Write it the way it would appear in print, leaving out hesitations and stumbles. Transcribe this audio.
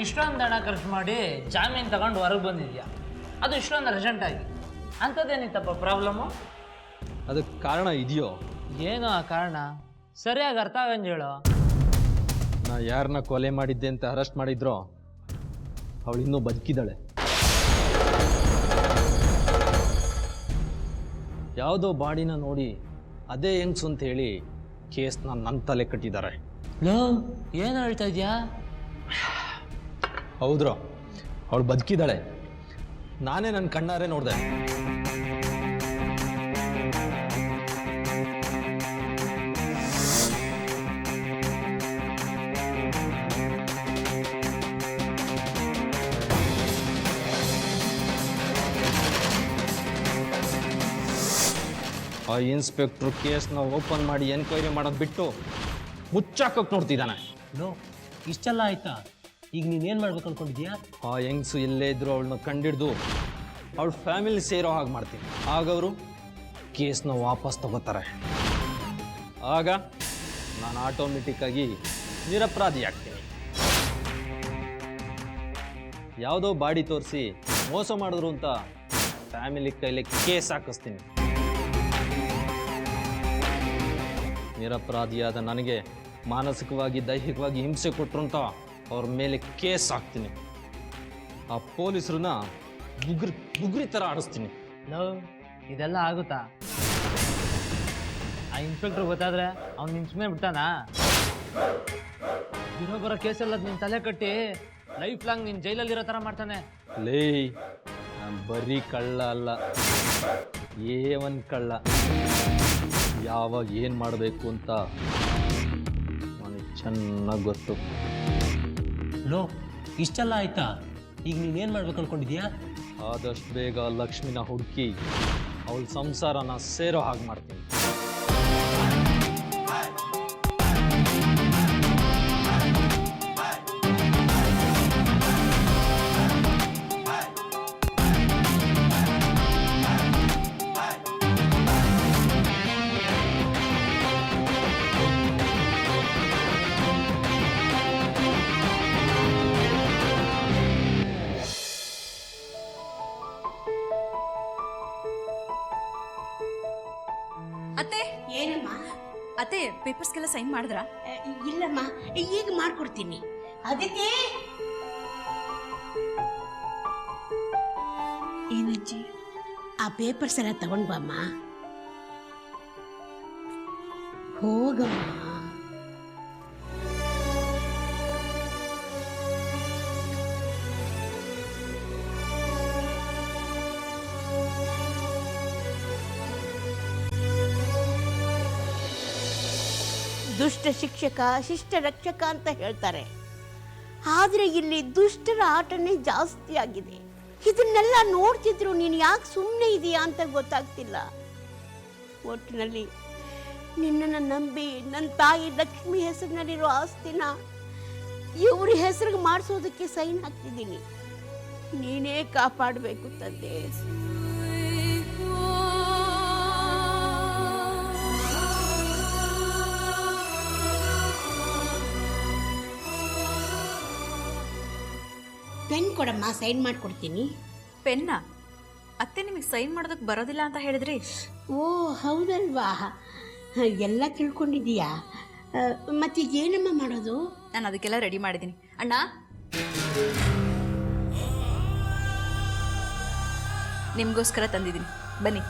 ಇಷ್ಟೊಂದು ಹಣ ಖರ್ಚು ಮಾಡಿ ಜಾಮೀನು ತಗೊಂಡು ಹೊರಗೆ ಬಂದಿದ್ಯಾ, ಅದು ಇಷ್ಟೊಂದು ಅರ್ಜೆಂಟಾಗಿ. ಅಂಥದ್ದೇನಿತ್ತಪ್ಪ ಪ್ರಾಬ್ಲಮ್ಮು? ಅದಕ್ಕೆ ಕಾರಣ ಇದೆಯೋ? ಏನೋ ಆ ಕಾರಣ ಸರಿಯಾಗಿ ಅರ್ಥ ಆಗಂಗೆ ಹೇಳೋ. ನಾ ಯಾರನ್ನ ಕೊಲೆ ಮಾಡಿದ್ದೆ ಅಂತ ಅರೆಸ್ಟ್ ಮಾಡಿದ್ರೋ ಅವಳು ಇನ್ನೂ ಬದುಕಿದ್ದಾಳೆ. ಯಾವುದೋ ಬಾಡಿನ ನೋಡಿ ಅದೇ ಹೆಂಗ್ಸು ಅಂತ ಹೇಳಿ ಕೇಸ್ನ ನನ್ನ ತಲೆ ಕಟ್ಟಿದ್ದಾರೆ. ಲೋ, ಏನು ಹೇಳ್ತಾ ಇದೆಯಾ? ಹೌದ್ರೋ, ಅವಳು ಬದುಕಿದ್ದಾಳೆ. ನಾನೇ ನನ್ನ ಕಣ್ಣಾರೆ ನೋಡಿದೆ. ಆ ಇನ್ಸ್ಪೆಕ್ಟ್ರು ಕೇಸ್ನ ಓಪನ್ ಮಾಡಿ ಎನ್ಕ್ವೈರಿ ಮಾಡೋದು ಬಿಟ್ಟು ಮುಚ್ಚಾಕೋಕೆ ನೋಡ್ತಿದ್ದಾನೆ. ನೋ, ಇಷ್ಟೆಲ್ಲ ಆಯ್ತಾ? ಈಗ ನೀನೇನು ಮಾಡ್ಬೇಕು ಅನ್ಕೊಂಡಿದ್ಯಾ? ಆ ಹೆಂಗ್ಸು ಎಲ್ಲೇ ಇದ್ರು ಅವಳನ್ನ ಕಂಡಿಡ್ದು ಅವಳ ಫ್ಯಾಮಿಲಿ ಸೇರೋ ಹಾಗೆ ಮಾಡ್ತೀನಿ. ಆಗ ಅವರು ಕೇಸ್ನ ವಾಪಸ್ ತಗೋತಾರೆ. ಆಗ ನಾನು ಆಟೋಮೆಟಿಕ್ಕಾಗಿ ನಿರಪರಾಧಿ ಆಗ್ತೀನಿ. ಯಾವುದೋ ಬಾಡಿ ತೋರಿಸಿ ಮೋಸ ಮಾಡಿದ್ರು ಅಂತ ಫ್ಯಾಮಿಲಿ ಕೈಲಿ ಕೇಸ್ ಹಾಕಿಸ್ತೀನಿ. ನಿರಪರಾಧಿಯಾದ ನನಗೆ ಮಾನಸಿಕವಾಗಿ ದೈಹಿಕವಾಗಿ ಹಿಂಸೆ ಕೊಟ್ಟರು ಅಂತ ಅವ್ರ ಮೇಲೆ ಕೇಸ್ ಹಾಕ್ತೀನಿ. ಆ ಪೊಲೀಸರನ್ನ ಬುಗ್ರಿ ಥರ ಆಡಿಸ್ತೀನಿ. ಲೋ, ಇದೆಲ್ಲ ಆಗುತ್ತಾ? ಆ ಇನ್ಸ್ಪೆಕ್ಟ್ರ್ ಗೊತ್ತಾದ್ರೆ ಅವ್ನು ನಿನ್ನ ಸುಮ್ಮನೆ ಬಿಡ್ತಾನಾ? ಬರೋ ಕೇಸೆಲ್ಲ ನಿನ್ನ ತಲೆ ಕಟ್ಟಿ ಲೈಫ್ ಲಾಂಗ್ ನಿನ್ನ ಜೈಲಲ್ಲಿರೋ ಥರ ಮಾಡ್ತಾನೆ. ಲೇ, ನಾನು ಬರೀ ಕಳ್ಳ ಅಲ್ಲ, ಒಂದು ಕಳ್ಳ. ಯಾವಾಗ ಏನು ಮಾಡಬೇಕು ಅಂತ ನನಗೆ ಚೆನ್ನಾಗಿ ಗೊತ್ತು. ಲೋ, ಇಷ್ಟೆಲ್ಲ ಆಯ್ತಾ? ಈಗ ನೀನೇನು ಮಾಡ್ಬೇಕು ಅನ್ಕೊಂಡಿದ್ಯಾ? ಆದಷ್ಟು ಬೇಗ ಲಕ್ಷ್ಮಿನ ಹುಡುಕಿ ಅವಳ ಸಂಸಾರನ ಸೇರೋ ಹಾಗೆ ಮಾಡ್ತೀನಿ. ಅತ್ತೆ, ಏನಮ್ಮ? ಅತ್ತೆ ಪೇಪರ್ಸ್ಗೆಲ್ಲ ಸೈನ್ ಮಾಡಿದ್ರಾ? ಇಲ್ಲಮ್ಮ, ಈಗ ಮಾಡ್ಕೊಡ್ತೀನಿ. ಅದಕ್ಕೆ ಏನಜ್ಜಿ? ಆ ಪೇಪರ್ಸ್ ಎಲ್ಲ ತಗೊಂಡ್ ಬಮ್ಮ. ಹೋಗಮ್ಮ. ದುಷ್ಟ ಶಿಕ್ಷಕ ಶಿಷ್ಟ ರಕ್ಷಕ ಅಂತ ಹೇಳ್ತಾರೆ, ಆದರೆ ಇಲ್ಲಿ ದುಷ್ಟರ ಆಟನೇ ಜಾಸ್ತಿ ಆಗಿದೆ. ಇದನ್ನೆಲ್ಲ ನೋಡ್ತಿದ್ರು ನೀನು ಯಾಕೆ ಸುಮ್ಮನೆ ಇದೆಯಾ ಅಂತ ಗೊತ್ತಾಗ್ತಿಲ್ಲ. ಒಟ್ಟಿನಲ್ಲಿ ನಿನ್ನನ್ನು ನಂಬಿ ನನ್ನ ತಾಯಿ ಲಕ್ಷ್ಮಿ ಹೆಸರಿನಲ್ಲಿರೋ ಆಸ್ತಿನ ಇವ್ರ ಹೆಸರಿಗೆ ಮಾಡಿಸೋದಕ್ಕೆ ಸೈನ್ ಹಾಕ್ತಿದ್ದೀನಿ. ನೀನೇ ಕಾಪಾಡಬೇಕು ತಂದೆ. ಪೆನ್ ಕೊಡಮ್ಮ, ಸೈನ್ ಮಾಡಿಕೊಡ್ತೀನಿ. ಪೆನ್ನ? ಅತ್ತೆ, ನಿಮಗೆ ಸೈನ್ ಮಾಡೋದಕ್ಕೆ ಬರೋದಿಲ್ಲ ಅಂತ ಹೇಳಿದ್ರಿ. ಓ ಹೌದಲ್ವಾ, ಎಲ್ಲ ತಿಳ್ಕೊಂಡಿದ್ದೀಯಾ? ಮತ್ತೀಗ ಏನಮ್ಮ ಮಾಡೋದು? ನಾನು ಅದಕ್ಕೆಲ್ಲ ರೆಡಿ ಮಾಡಿದ್ದೀನಿ. ಅಣ್ಣ, ನಿಮಗೋಸ್ಕರ ತಂದಿದ್ದೀನಿ, ಬನ್ನಿ.